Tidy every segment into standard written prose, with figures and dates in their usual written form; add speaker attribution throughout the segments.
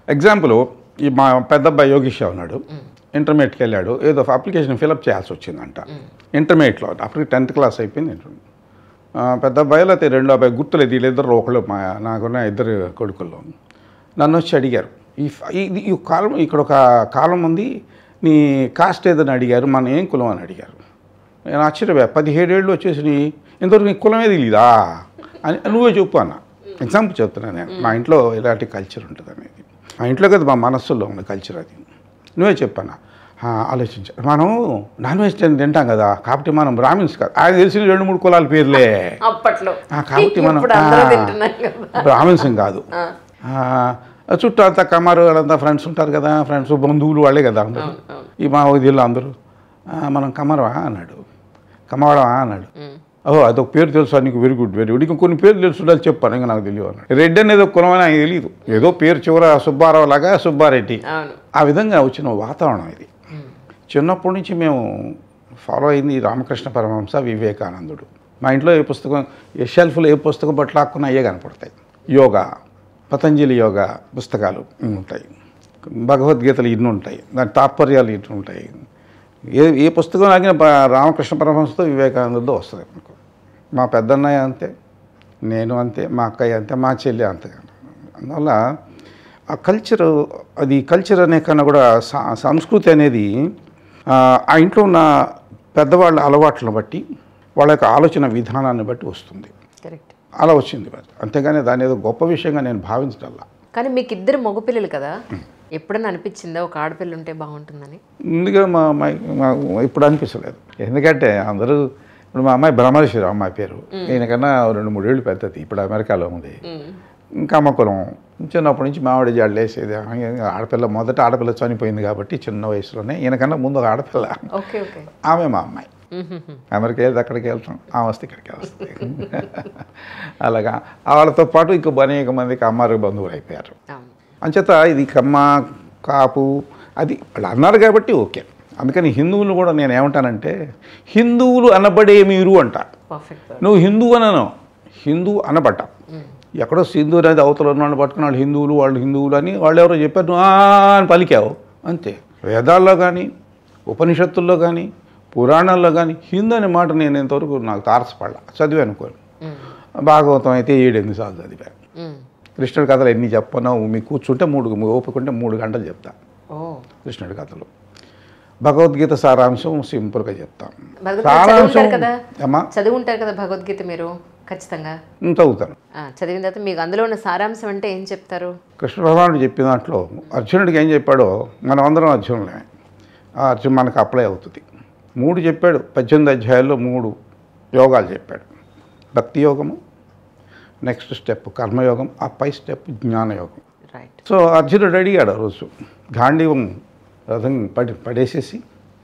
Speaker 1: Example ఈ మా పెద్దబ్బాయి యోగీష్ ఉన్నాడు, ఇంటర్మీడియట్కి వెళ్ళాడు, ఏదో అప్లికేషన్ ఫిలప్ చేయాల్సి వచ్చిందంట ఇంటర్మీడియట్లో. అప్పటికి 10th క్లాస్ అయిపోయింది. పెద్ద అబ్బాయిలో అయితే రెండో అబ్బాయి గుర్తులేదు, వీళ్ళిద్దరు ఒకళ్ళు నాకున్న ఇద్దరు కొడుకుల్లో నన్ను వచ్చి అడిగారు, ఈ కాలం ఇక్కడ ఒక కాలం ఉంది, నీ కాస్ట్ ఏదని అడిగారు, మన ఏం కులం అని అడిగారు. నేను ఆశ్చర్యపోయా, 17 ఏళ్ళు వచ్చేసి ఇంతవరకు నీ కులమే తెలియదా అని నువ్వే చెప్పు అన్న. ఎగ్జాంపుల్ చెప్తున్నాను నేను, మా ఇంట్లో ఇలాంటి కల్చర్ ఉంటుంది అనేది, మా ఇంట్లో కదా మా మనస్సులో ఉన్న కల్చర్ అది. నువ్వే చెప్పన్నా. ఆలోచించా, మనం నాన్ వెజ్ తింటాం కదా, కాబట్టి మనం బ్రాహ్మిన్స్ కాదు, ఆయన తెలిసిన 2-3 కులాల పేర్లే
Speaker 2: అప్పట్లో,
Speaker 1: కాబట్టి మనం బ్రాహ్మిన్స్ కాదు. చుట్టూ అంతా కమారు వాళ్ళంతా ఫ్రెండ్స్ ఉంటారు కదా, ఫ్రెండ్స్ బంధువులు వాళ్ళే కదా అందరూ, ఈ మా వదిలో అందరూ. మనం కమరవా అన్నాడు, కమవడమా అన్నాడు. ఓహో అదొక పేరు తెలుసు నీకు, వెరీ గుడ్ వెరీ గుడ్, ఇంకా కొన్ని పేర్లు తెలుసు చెప్పాను, ఇంకా నాకు తెలియదు అన్నాడు. రెడ్డి అనేది ఒక కులం అని నాకు తెలియదు, ఏదో పేరు చివర సుబ్బారావు లాగా సుబ్బారెడ్డి, ఆ విధంగా వచ్చిన వాతావరణం ఇది. చిన్నప్పటి నుంచి మేము ఫాలో అయింది రామకృష్ణ పరమహంస, వివేకానందుడు. మా ఇంట్లో ఏ పుస్తకం, ఏ షెల్ఫ్లో ఏ పుస్తకం పట్ల లాక్కున్నా అయ్యే కనపడతాయి. యోగా, పతంజలి యోగా పుస్తకాలు ఉంటాయి, భగవద్గీతలు ఇన్ని ఉంటాయి, దాని తాత్పర్యాలు ఇన్ని ఉంటాయి. ఏ పుస్తకం లాగిన రామకృష్ణ పరమహంసతో వివేకానందుడితో వస్తుంది మనకు. మా పెద్దన్నయ్య అంతే, నేను అంతే, మా అక్కయ్య అంతే, మా చెల్లి అంతే. అందువల్ల ఆ కల్చర్, అది కల్చర్ అనే కన్నా కూడా సంస్కృతి అనేది ఆ ఇంట్లో ఉన్న పెద్దవాళ్ళ అలవాట్లను బట్టి, వాళ్ళ యొక్క ఆలోచన విధానాన్ని బట్టి వస్తుంది.
Speaker 2: కరెక్ట్,
Speaker 1: అలా వచ్చింది. అంతేగాని దాని ఏదో గొప్ప విషయంగా నేను భావించటల్లా.
Speaker 2: కానీ మీకు ఇద్దరు మగపిల్లలు కదా, ఎప్పుడైనా అనిపించిందా ఒక ఆడపిల్ల ఉంటే బాగుంటుందని?
Speaker 1: ముందుగా మా అమ్మాయి ఇప్పుడు అనిపించలేదు. ఎందుకంటే అందరూ, ఇప్పుడు మా అమ్మాయి బ్రహ్మర్షి, అమ్మాయి పేరు, ఈయనకన్నా 2-3 ఏళ్ళు పెద్దది, ఇప్పుడు అమెరికాలో ఉంది. ఇంకా అమ్మ కులం చిన్నప్పటి నుంచి మామిడి జాడలు వేసేది. ఆడపిల్ల, మొదట ఆడపిల్ల చనిపోయింది కాబట్టి చిన్న వయసులోనే, ఈయనకన్నా ముందు ఒక ఆడపిల్ల, ఆమె మా అమ్మాయి. అమెరికా వెళ్తే అక్కడికి వెళ్తాం, ఆమె వస్తే ఇక్కడికి వస్తుంది. అలాగా వాళ్ళతో పాటు ఇంకో అనేక మందికి అమ్మారు బంధువులు అయిపోయారు. అంచేత ఇది కమ్మ కాపు అది వాళ్ళు అన్నారు కాబట్టి ఓకే. అందుకని హిందువులు కూడా నేను ఏమంటానంటే, హిందువులు అనబడే మీరు అంట, నువ్వు హిందువు అనను, హిందువు అనబడ్డా. ఎక్కడో సింధు అనేది అవతల ఉన్నాళ్ళు పట్టుకుని వాళ్ళు హిందువులు, వాళ్ళు హిందువులు అని వాళ్ళు ఎవరో చెప్పారు, నువ్వు అని పలికావు అంతే. వేదాల్లో కానీ, ఉపనిషత్తుల్లో కానీ, పురాణాల్లో కానీ హిందూ అనే మాట నేను ఇంతవరకు నాకు తారసపడలా. చదివే అనుకోను. భాగవతం అయితే 7-8 సార్లు చదివాను. కృష్ణుడి కథలు ఎన్ని చెప్పను, మీకు కూర్చుంటే ఓపుకుంటే 3 గంటలు చెప్తా కృష్ణుడి కథలు. భగవద్గీత సారాంశం సింపుల్గా చెప్తాను. సారాంశం
Speaker 2: చదువుంటారు కదా భగవద్గీత మీరు, ఖచ్చితంగా
Speaker 1: చదువుతాను.
Speaker 2: చదివిన తర్వాత మీకు అందులో ఉన్న సారాంశం అంటే ఏం చెప్తారు?
Speaker 1: కృష్ణ భగవానుడు చెప్పిన దాంట్లో అర్జునుడికి ఏం చెప్పాడో మనం అందరం అర్జునులే, ఆ అర్జున్ మనకు అప్లై అవుతుంది. 3 చెప్పాడు, 18 అధ్యాయాల్లో 3 యోగాలు చెప్పాడు. భక్తి యోగము, నెక్స్ట్ స్టెప్ కర్మయోగం, ఆ పై స్టెప్ జ్ఞానయోగం. సో అర్జునుడు అడిగాడు, ఆ రోజు గాంధీవం రథం పడేసేసి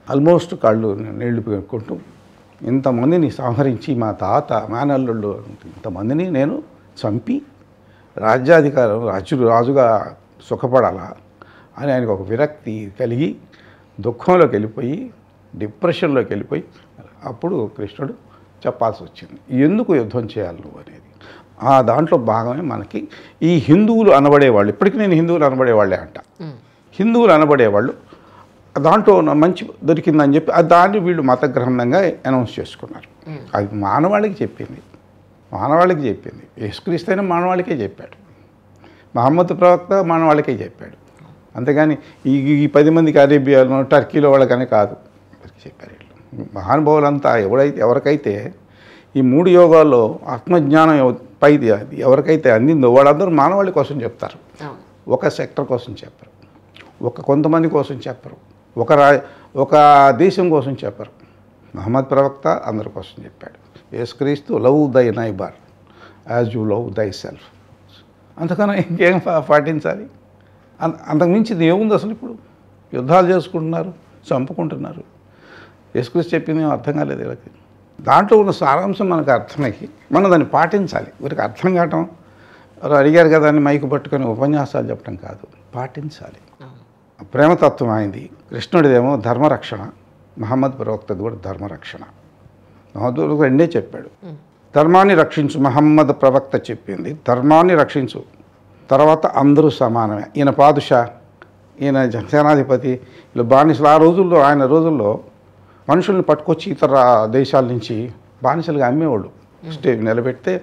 Speaker 1: ఆల్మోస్ట్ కాళ్ళు నీళ్లు పెట్టుకుంటూ, ఇంతమందిని సంహరించి మా తాత మేనల్లుళ్ళు ఇంతమందిని నేను చంపి రాజ్యాధికారం రాజుగా సుఖపడాలా అని ఆయనకు ఒక విరక్తి కలిగి దుఃఖంలోకి వెళ్ళిపోయి, డిప్రెషన్లోకి వెళ్ళిపోయి, అప్పుడు కృష్ణుడు చెప్పాల్సి వచ్చింది, ఎందుకు యుద్ధం చేయాలి నువ్వు అనేది. ఆ దాంట్లో భాగమే మనకి ఈ హిందువులు అనబడేవాళ్ళు, ఇప్పటికీ నేను హిందువులు అనబడేవాళ్ళే అంట. హిందువులు అనబడేవాళ్ళు దాంట్లో మంచి దొరికిందని చెప్పి దాన్ని వీళ్ళు మత గ్రంథంగా అనౌన్స్ చేసుకున్నారు. అది మానవాళికి చెప్పింది, యేసుక్రీస్తు అయినా మానవాళికే చెప్పాడు, మహమ్మద్ ప్రవక్త మానవాళికే చెప్పాడు. అంతేగాని ఈ 10 మందికి అరేబియాలో టర్కీలో వాళ్ళకనే కాదు చెప్పారు. మహానుభావులంతా ఎవరికైతే ఈ 3 యోగాల్లో ఆత్మజ్ఞానం పైది ఎవరికైతే అందిందో వాళ్ళందరూ మానవాళి కోసం చెప్తారు, ఒక సెక్టర్ కోసం చెప్పరు, కొంతమంది కోసం చెప్పరు, ఒక దేశం కోసం చెప్పరు. మహమ్మద్ ప్రవక్త అందరి కోసం చెప్పాడు. యేసుక్రీస్తు లవ్ దై నైబర్ యాజ్ యూ లవ్ దై సెల్ఫ్. అంతకన్నా ఇంకేం పాటించాలి? అంతకుమించింది ఏముంది అసలు? ఇప్పుడు యుద్ధాలు చేసుకుంటున్నారు, చంపుకుంటున్నారు. యేసుక్రీస్తు చెప్పింది ఏం అర్థం కాలేదు వీళ్ళకి. దాంట్లో ఉన్న సారాంశం మనకు అర్థమయ్యి మనం దాన్ని పాటించాలి. వీరికి అర్థం కావటం, అడిగారు కదా అని మైకు పట్టుకొని ఉపన్యాసాలు చెప్పడం కాదు, పాటించాలి. ప్రేమతత్వం అయింది. కృష్ణుడిదేమో ధర్మరక్షణ, మహమ్మద్ ప్రవక్తది కూడా ధర్మరక్షణ. మహమ్మద్ రెండే చెప్పాడు, ధర్మాన్ని రక్షించు. మహమ్మద్ ప్రవక్త చెప్పింది ధర్మాన్ని రక్షించు, తర్వాత అందరూ సమానమే. ఈయన పాదుషా, ఈయన సేనాధిపతి, ఇలా బానిసలు. ఆ రోజుల్లో, ఆయన రోజుల్లో మనుషుల్ని పట్టుకొచ్చి ఇతర దేశాల నుంచి బానిసలుగా అమ్మేవాళ్ళు. నిలబెడితే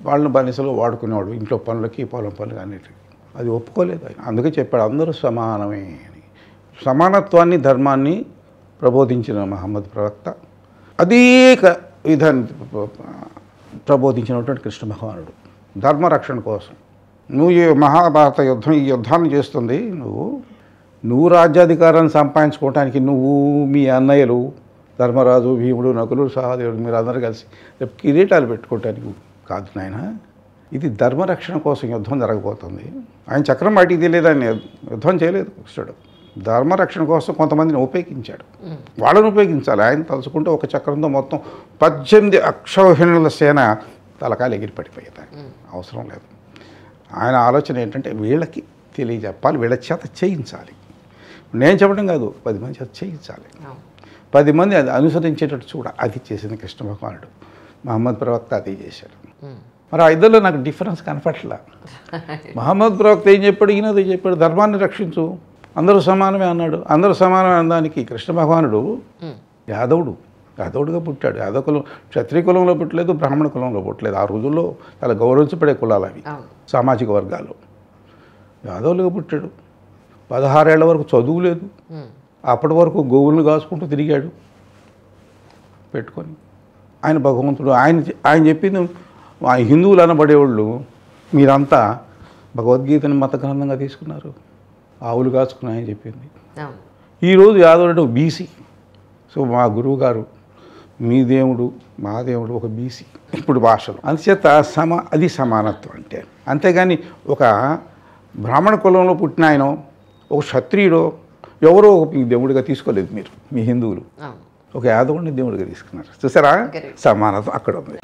Speaker 1: వాళ్ళని బానిసలు వాడుకునేవాడు ఇంట్లో పనులకి, పొలం పనులకి, అన్నిటికీ. అది ఒప్పుకోలేదు ఆయన. అందుకే చెప్పాడు అందరూ సమానమే అని. సమానత్వాన్ని, ధర్మాన్ని ప్రబోధించిన మహమ్మద్ ప్రవక్త అనేక విధాన్ని ప్రబోధించినటువంటి కృష్ణ భగవానుడు ధర్మరక్షణ కోసం. నువ్వు ఈ మహాభారత యుద్ధం, ఈ యుద్ధాన్ని చేస్తుంది నువ్వు రాజ్యాధికారాన్ని సంపాదించుకోవడానికి, నువ్వు మీ అన్నయ్యలు ధర్మరాజు, భీముడు, నకులు, సహదేవుడు మీరు అందరూ కలిసి రేపు కిరీటాలు పెట్టుకోవటానికి కాదు నాయన. ఇది ధర్మరక్షణ కోసం యుద్ధం జరగబోతుంది. ఆయన చక్రం బయటికి తెలియదు, ఆయన యుద్ధం చేయలేదు కృష్ణుడు. ధర్మరక్షణ కోసం కొంతమందిని ఉపయోగించాడు. వాళ్ళని ఉపయోగించాలి. ఆయన తలుచుకుంటే ఒక చక్రంతో మొత్తం 18 అక్షౌహిణుల సేన తలకాయలు ఎగిరి పడిపోయేది. అవసరం లేదు. ఆయన ఆలోచన ఏంటంటే వీళ్ళకి తెలియజెప్పాలి, వీళ్ళ చేత చేయించాలి. నేను చెప్పడం కాదు, 10 మంది చేత చేయించాలి. 10 మంది అది అనుసరించేటట్టు చూడ. అది చేసింది కృష్ణ భగవానుడు. మహమ్మద్ ప్రవక్త అది చేశాడు. మరి ఆ ఇద్దరిలో నాకు డిఫరెన్స్ కనపట్లా. మహమ్మద్ ప్రవక్త ఏం చెప్పాడు, ఈయనది చెప్పాడు, ధర్మాన్ని రక్షించు, అందరూ సమానమే అన్నాడు. అందరూ సమానమే అనడానికి కృష్ణ భగవానుడు యాదవుడుగా పుట్టాడు. యాదవ కులం, క్షత్రియ కులంలో పుట్టలేదు, బ్రాహ్మణ కులంలో పుట్టలేదు. ఆ రోజుల్లో చాలా గౌరవించబడే కులాలు అవి, సామాజిక వర్గాలు. యాదవులుగా పుట్టాడు. 16 ఏళ్ల వరకు చదువు లేదు. అప్పటి వరకు గోవులను కాసుకుంటూ తిరిగాడు పెట్టుకొని. ఆయన భగవంతుడు. ఆయన చెప్పింది హిందువులు అనబడేవాళ్ళు మీరంతా భగవద్గీతని మత గ్రంథంగా తీసుకున్నారు, ఆవులు కాచుకుని ఆయన చెప్పింది. ఈరోజు యాదవుడు బీసీ. సో మా గురువు గారు మీ దేవుడు మా దేవుడు ఒక బీసీ ఇప్పుడు భాషలో. అందుచేత అది సమానత్వం అంటే. అంతేగాని ఒక బ్రాహ్మణ కులంలో పుట్టిన ఆయన ఒక క్షత్రియుడో ఎవరో మీ దేవుడిగా తీసుకోలేదు మీరు, మీ హిందువులు. ఒక యాదవుడిని దేవుడిగా తీసుకున్నారు. చూసారా, సమానత్వం అక్కడ ఉంది.